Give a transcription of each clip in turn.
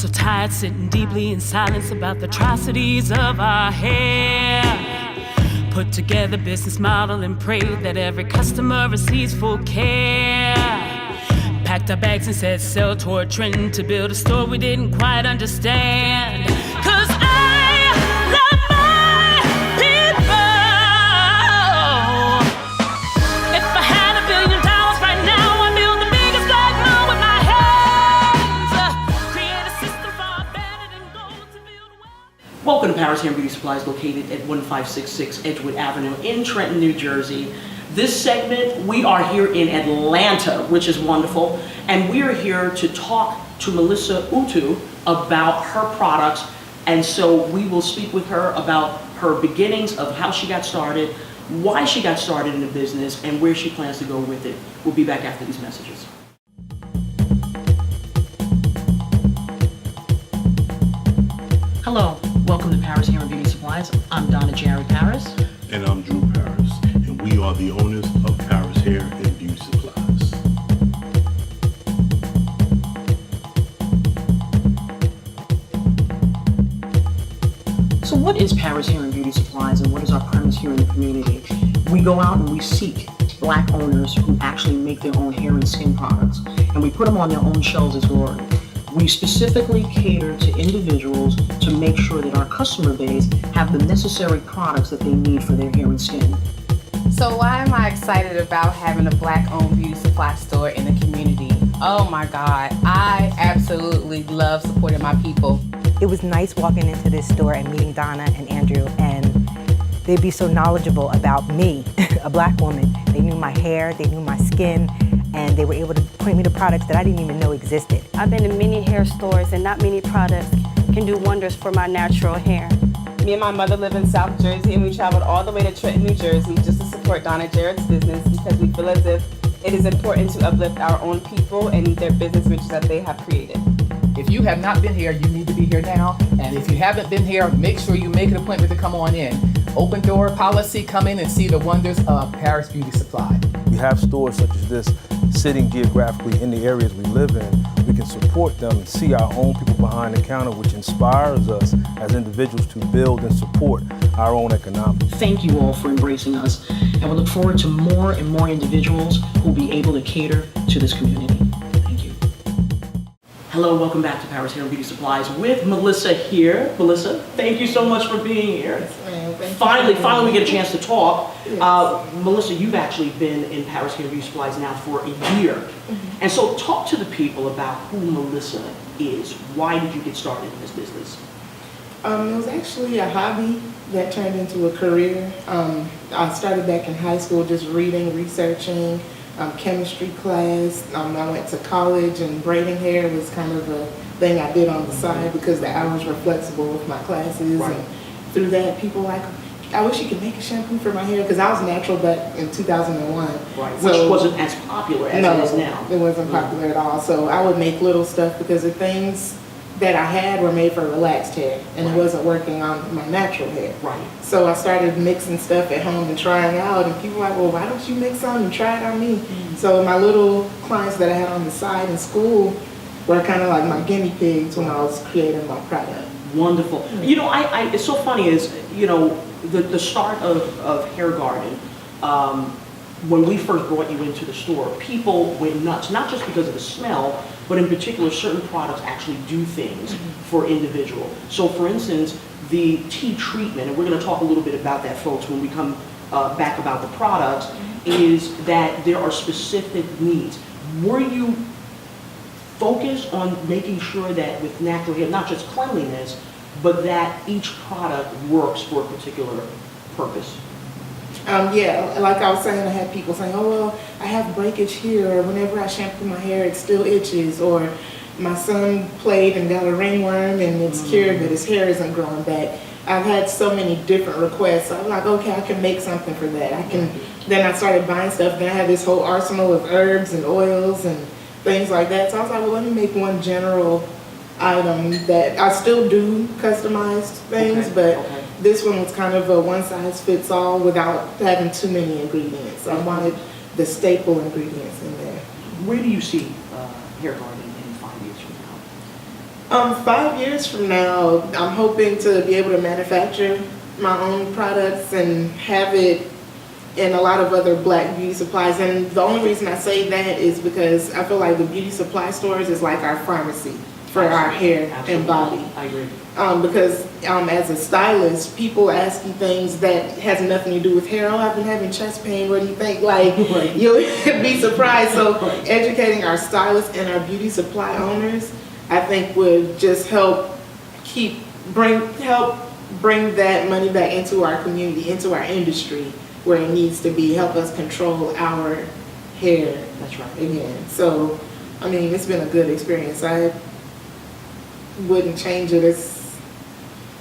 So tired, sitting deeply in silence about the atrocities of our hair. Put together business model and pray that every customer receives full care. Packed our bags and said sell toward trend to build a store we didn't quite understand. 'Cause I love my people. If I had $1 billion right now, I'd build the biggest black mall with my hands. Create a system far better than gold to build wealth. Welcome to Paris Hair and Beauty Supplies, located at 1566 Edgewood Avenue in Trenton, New Jersey. This segment, we are here in Atlanta, which is wonderful, and we are here to talk to Melissa Otoo about her products, and so we will speak with her about her beginnings of how she got started, why she got started in the business, and where she plans to go with it. We'll be back after these messages. Hello, welcome to Paris Hair and Beauty Supplies. I'm Donna Jerry Paris. And I'm Drew Paris, and we are the owners of Paris Hair and Beauty Supplies. So what is Paris Hair and Beauty Supplies, and what is our premise here in the community? We go out and we seek Black owners who actually make their own hair and skin products, and we put them on their own shelves as glory. We specifically cater to individuals to make sure that our customer base have the necessary products that they need for their hair and skin. So why am I excited about having a Black-owned beauty supply store in the community? Oh my God, I absolutely love supporting my people. It was nice walking into this store and meeting Donna and Andrew, and they'd be so knowledgeable about me, a Black woman. They knew my hair, they knew my skin, and they were able to point me to products that I didn't even know existed. I've been in many hair stores, and not many products can do wonders for my natural hair. Me and my mother live in South Jersey, and we traveled all the way to Trenton, New Jersey just to support Donna Jarrett's business because we feel as if it is important to uplift our own people and their business ventures that they have created. If you have not been here, you need to be here now. And if you haven't been here, make sure you make an appointment to come on in. Open door policy, come in and see the wonders of Paris Beauty Supply. We have stores such as this sitting geographically in the areas we live in. We can support them and see our own people behind the counter, which inspires us as individuals to build and support our own economics. Thank you all for embracing us, and we look forward to more and more individuals who will be able to cater to this community. Thank you. Hello, welcome back to Paris Hair and Beauty Supplies with Melissa here. Melissa, thank you so much for being here. Yes, ma'am. Thank Finally you. we get a chance to talk. Yes. Melissa, you've actually been in Paris Hair and Beauty Supplies now for a year. And so talk to the people about who Melissa is. Why did you get started in this business? It was actually a hobby that turned into a career. I started back in high school just reading, researching, chemistry class. I went to college, and braiding hair was kind of a thing I did on the side because the hours were flexible with my classes. Right. And through that, people were like, I wish you could make a shampoo for my hair, because I was natural back in 2001. Right, So, which wasn't as popular as it is now. it wasn't popular at all. So I would make little stuff because the things that I had were made for relaxed hair, and Right. it wasn't working on my natural hair. Right. So I started mixing stuff at home and trying out, and people were like, well, why don't you mix some and try it on me? So my little clients that I had on the side in school were kind of like my guinea pigs when I was creating my product. Wonderful. You know, it's so funny is, you know, the start of Hair Garden, when we first brought you into the store, people went nuts, not just because of the smell, but in particular, certain products actually do things for individual. So for instance, the tea treatment, and we're gonna talk a little bit about that, folks, when we come back about the products, is that there are specific needs. Were you focused on making sure that with natural hair, not just cleanliness, but that each product works for a particular purpose? Yeah, like I was saying, I had people saying, oh, well, I have breakage here, or whenever I shampoo my hair, it still itches, or my son played and got a ringworm and it's cured, but his hair isn't growing back. I've had so many different requests, so I'm like, okay, I can make something for that. Then I started buying stuff, then I had this whole arsenal of herbs and oils and things like that, so I was like, well, let me make one general item that I still do customized things, but this one was kind of a one-size-fits-all without having too many ingredients. So I wanted the staple ingredients in there. Where do you see Hair Garden in 5 years from 5 years from now, I'm hoping to be able to manufacture my own products and have it in a lot of other black beauty supplies. And the only reason I say that is because I feel like the beauty supply stores is like our pharmacy for our hair and body. I agree. Because as a stylist, people ask you things that has nothing to do with hair. Oh, I've been having chest pain. What do you think? Like, Right. you'll be surprised. So Right. educating our stylists and our beauty supply owners, I think would just help bring that money back into our community, into our industry where it needs to be, help us control our hair That's right. again. So, I mean, it's been a good experience. I wouldn't change it. It's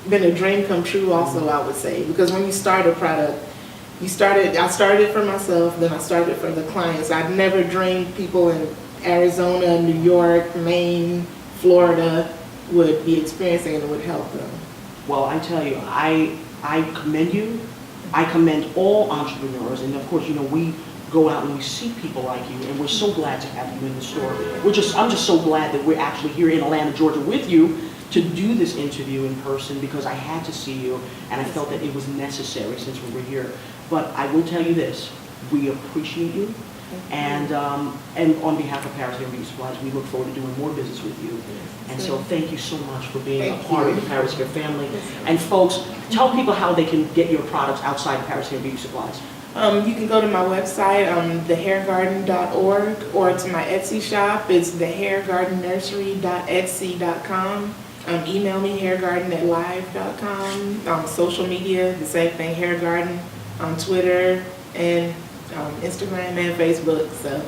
been a dream come true also, I would say, because when you start a product, I started it for myself, then I started it for the clients. I'd never dreamed people in Arizona, New York, Maine, Florida would be experiencing it and would help them. Well, I tell you, I commend you. I commend all entrepreneurs, and of course, you know, we go out and we see people like you, and we're so glad to have you in the store. I'm just so glad that we're actually here in Atlanta, Georgia with you to do this interview in person, because I had to see you, and I felt that it was necessary since we were here. But I will tell you this, we appreciate you, and on behalf of Paris Hair Beauty Supplies, we look forward to doing more business with you. And so thank you so much for being a part of the Paris Hair family. And folks, tell people how they can get your products outside of Paris Hair Beauty Supplies. You can go to my website, thehairgarden.org, or to my Etsy shop. It's thehairgardennursery.etsy.com. Email me, hairgarden@live.com. Social media, the same thing, Hair Garden, on Twitter and Instagram and Facebook. So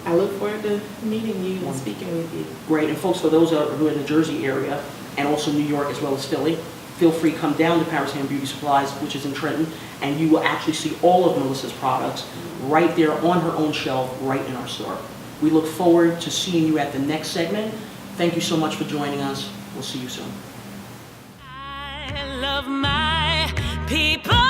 I look forward to meeting you and speaking with you. Great. And folks, for those who are in the Jersey area, and also New York as well as Philly, feel free to come down to Paris Hair Beauty Supplies, which is in Trenton, and you will actually see all of Melissa's products right there on her own shelf, right in our store. We look forward to seeing you at the next segment. Thank you so much for joining us. We'll see you soon. I love my people.